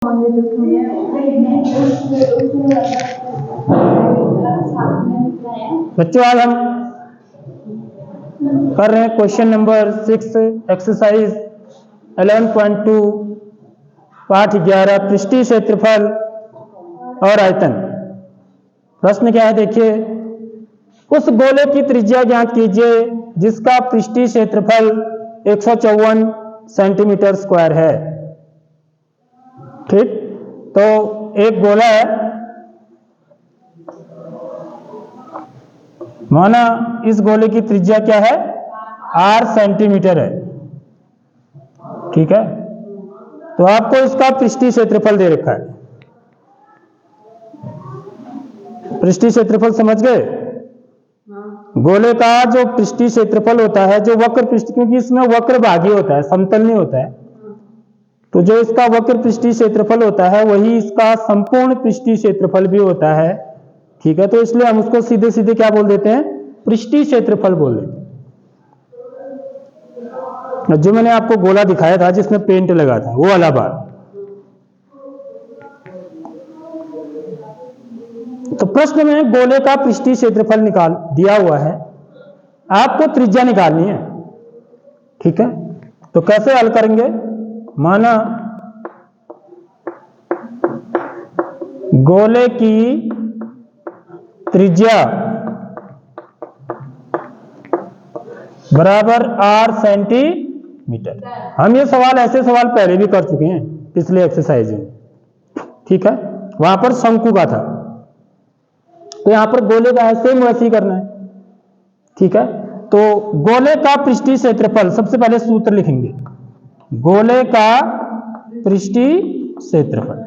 बच्चों आज हम कर रहे हैं क्वेश्चन नंबर 6 एक्सरसाइज 11.2 पाठ 11 पृष्ठीय क्षेत्रफल और आयतन। प्रश्न क्या है देखिए, उस गोले की त्रिज्या ज्ञात कीजिए जिसका पृष्ठीय क्षेत्रफल 154 सेंटीमीटर स्क्वायर है। ठीक, तो एक गोला है, माना इस गोले की त्रिज्या क्या है, r सेंटीमीटर है। ठीक है, तो आपको इसका पृष्ठीय क्षेत्रफल दे रखा है। पृष्ठीय क्षेत्रफल समझ गए? गोले का जो पृष्ठीय क्षेत्रफल होता है, जो वक्र पृष्ठ, क्योंकि इसमें वक्र भागी होता है, समतल नहीं होता है, तो जो इसका वक्र पृष्ठीय क्षेत्रफल होता है वही इसका संपूर्ण पृष्ठीय क्षेत्रफल भी होता है। ठीक है, तो इसलिए हम उसको सीधे सीधे क्या बोल देते हैं, पृष्ठीय क्षेत्रफल बोल देते हैं। जो मैंने आपको गोला दिखाया था जिसमें पेंट लगा था, वो वाला बात। तो प्रश्न में गोले का पृष्ठीय क्षेत्रफल निकाल दिया हुआ है, आपको त्रिज्या निकालनी है। ठीक है, तो कैसे हल करेंगे? माना गोले की त्रिज्या बराबर r सेंटीमीटर। हम ये सवाल, ऐसे सवाल पहले भी कर चुके हैं पिछले एक्सरसाइज में। ठीक है, वहां पर शंकु का था, तो यहां पर गोले का है, सेम वैसे ही करना है। ठीक है, तो गोले का पृष्ठीय क्षेत्रफल, सबसे पहले सूत्र लिखेंगे, गोले का पृष्ठीय क्षेत्रफल।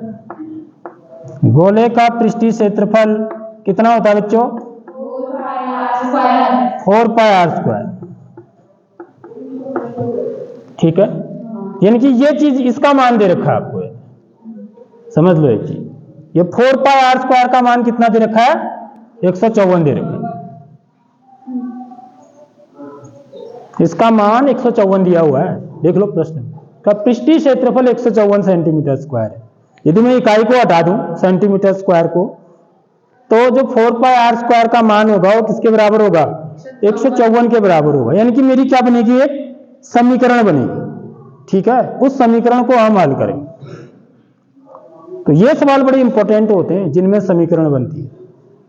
गोले का पृष्ठीय क्षेत्रफल कितना होता है बच्चों? 4 पाई आर स्क्वायर। ठीक है, यानी कि ये चीज, इसका मान दे रखा है आपको, समझ लो एक चीज, ये 4 पाई आर स्क्वायर का मान कितना दे रखा है? 154 दे रखा है। इसका मान 154 दिया हुआ है। देख लो प्रश्न का पृष्ठीय क्षेत्रफल 154 सेंटीमीटर स्क्वायर है। यदि मैं इकाई को हटा दूं, सेंटीमीटर स्क्वायर को, तो जो 4 पाई आर स्क्वायर का मान होगा वो किसके बराबर होगा? 154 के बराबर होगा। यानी कि मेरी क्या बनेगी, एक समीकरण बनेगी। ठीक है, उस समीकरण को हम हल करेंगे। तो ये सवाल बड़े इंपॉर्टेंट होते हैं जिनमें समीकरण बनती है।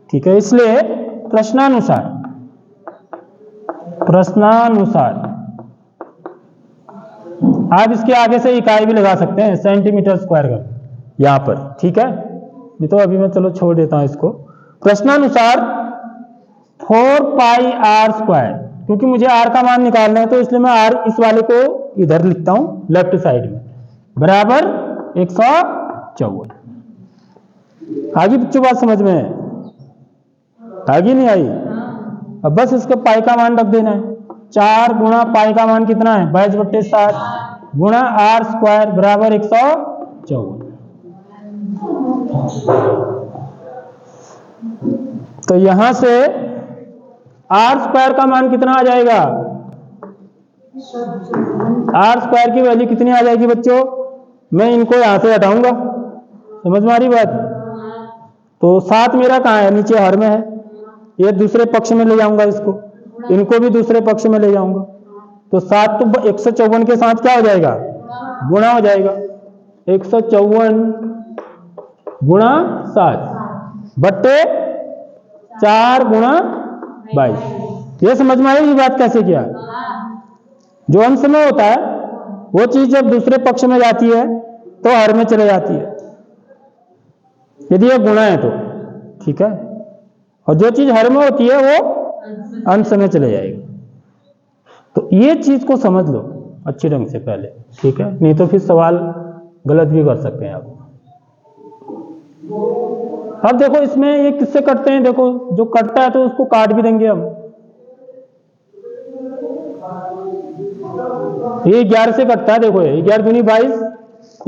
ठीक है, इसलिए प्रश्नानुसार आप इसके आगे से इकाई भी लगा सकते हैं, सेंटीमीटर स्क्वायर का यहां पर। ठीक है, नहीं तो अभी मैं चलो छोड़ देता हूं इसको। प्रश्नानुसार 4 पाई आर स्क्वायर, क्योंकि मुझे आर का मान निकालना है तो इसलिए मैं आर इस वाले को इधर लिखता हूं लेफ्ट साइड में, बराबर 154। आगे बच्चों बात समझ में है? आगे नहीं आई? अब बस इसके पाई का मान रख देना है। 4 गुणा पाई का मान कितना है? 22/7 गुणा आर स्क्वायर बराबर 154। तो यहां से आर स्क्वायर का मान कितना आ जाएगा? आर स्क्वायर की वैल्यू कितनी आ जाएगी बच्चों? मैं इनको यहां से हटाऊंगा, समझ में आ रही बात? तो 7 मेरा कहां है? नीचे हर में है। ये दूसरे पक्ष में ले जाऊंगा, इसको, इनको भी दूसरे पक्ष में ले जाऊंगा। तो 7 तो 154 के साथ क्या हो जाएगा? गुणा हो जाएगा। 154 गुणा 7 बट्टे 4 गुणा 22। ये समझ में आई बात कैसे किया? जो अंश में होता है वो चीज जब दूसरे पक्ष में जाती है तो हर में चले जाती है, यदि ये गुणा है तो। ठीक है, और जो चीज हर में होती है वो अंश में चले जाएगी। तो ये चीज को समझ लो अच्छी ढंग से पहले। ठीक है, नहीं तो फिर सवाल गलत भी कर सकते हैं आप। अब देखो इसमें ये किससे कटते हैं, देखो जो कटता है तो उसको काट भी देंगे हम। ये 11 से कटता है, देखो ये 11 दूनी 22,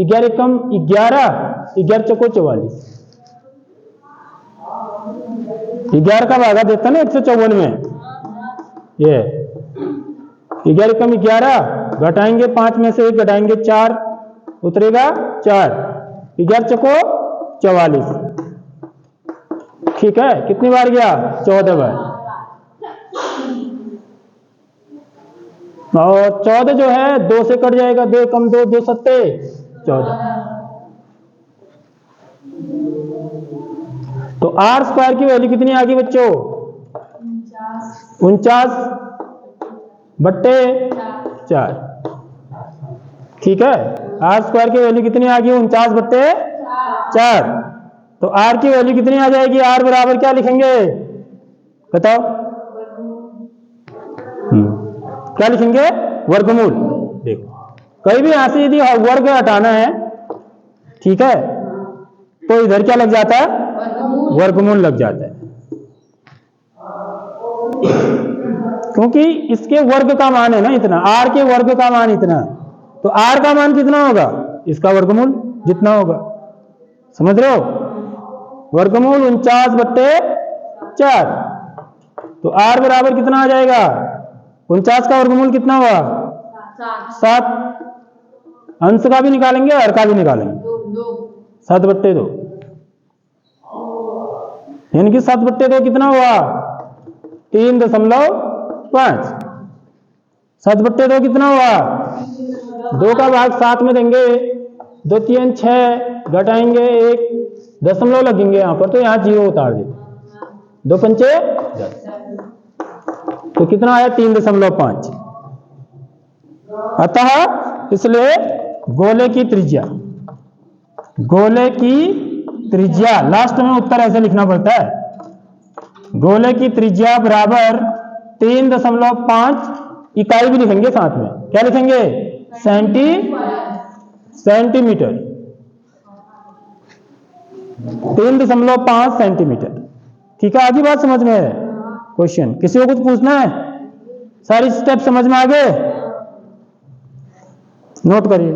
11 कम 11, 11 चौको 44। 11 का भागा देता ना 154 में, ये 11 कम 11, घटाएंगे 5 में से 1 घटाएंगे 4, उतरेगा 4, 11 चको 44, ठीक है। कितनी बार गया? 14 बार। और 14 जो है 2 से कट जाएगा, 2 कम 2, 2 सत्ते 14। तो आर स्क्वायर की वैल्यू कितनी आ गई बच्चों? 49/4, ठीक है। आर स्क्वायर की वैल्यू कितनी आ गई? 49/4। तो आर की वैल्यू कितनी आ जाएगी? आर बराबर क्या लिखेंगे बताओ? क्या लिखेंगे? वर्गमूल। देखो कहीं भी यहां से यदि वर्ग हटाना है, ठीक है, तो इधर क्या लग जाता है? वर्गमूल लग जाता है, क्योंकि इसके वर्ग का मान है ना इतना, आर के वर्ग का मान इतना, तो आर का मान कितना होगा? इसका वर्गमूल जितना होगा, समझ रहे हो? वर्गमूल 49/4। तो आर बराबर कितना आ जाएगा? 49 का वर्गमूल कितना हुआ? 7। अंश का भी निकालेंगे, हर का भी निकालेंगे। 7/2, यानी कि 7/2 कितना हुआ? 3.5। 7/2 कितना हुआ? 2 का भाग 7 में देंगे, 2 3 6, घटाएंगे 1, दशमलव लगेंगे यहाँ पर, तो यहाँ 0 उतार देते, 2 पंचे 10, तो कितना आया? 3.5। अतः इसलिए गोले की त्रिज्या लास्ट में उत्तर ऐसे लिखना पड़ता है, गोले की त्रिज्या बराबर 3.5, इकाई भी लिखेंगे साथ में, क्या लिखेंगे? सेंटीमीटर। 3.5 सेंटीमीटर, ठीक है। आगे बात समझ में है? क्वेश्चन किसी को कुछ पूछना है? सारी स्टेप समझ में आ गए? नोट करिए।